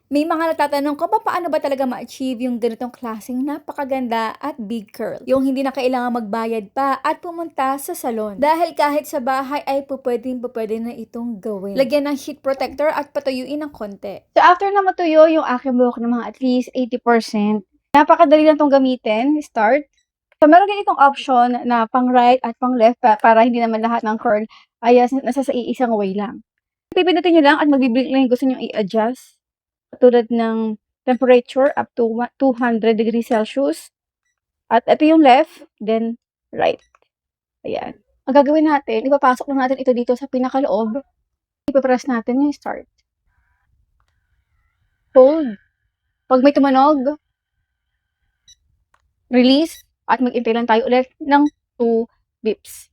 May mga nagtatanong kung paano ba talaga ma-achieve yung ganitong klaseng napakaganda at big curl. Yung hindi na kailangan magbayad pa at pumunta sa salon. Dahil kahit sa bahay ay pwede na itong gawin. Lagyan ng heat protector at patuyuin ng konti. So, after na matuyo yung aking buhok ng mga at least 80%, napakadali lang itong gamitin. Start. So, meron din itong option na pang right at pang left para hindi naman lahat ng curl ay nasa sa iisang way lang. Pipindutin nyo lang at magbiblink lang yung gusto nyo i-adjust. Tulad ng temperature up to 200 degrees Celsius. At ito yung left, then right. Ayan. Ang gagawin natin, ipapasok lang natin ito dito sa pinakaloob. Ipapress natin yung start. Hold. Pag may tumanog, release, at mag-intay lang tayo ulit ng 2 beeps.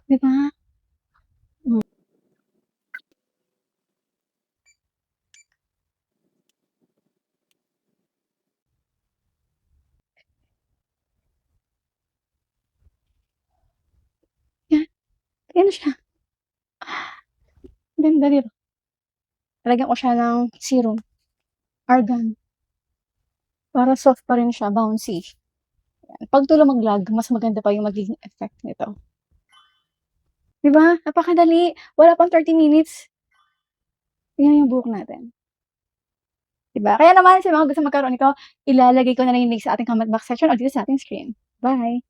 Diba? Yan. Ayan na siya. Ganda, diba? Talagyan ko siya ng serum. Argan. Para soft pa rin siya, bouncy. Pag ito lumaglag, mas maganda pa yung magiging effect nito. Diba? Napakadali. Wala pang 30 minutes. Yan yung buhok natin. Diba? Kaya naman, sa mga gusto magkaroon nito, ilalagay ko na lang yung link sa ating comment box section o dito sa ating screen. Bye!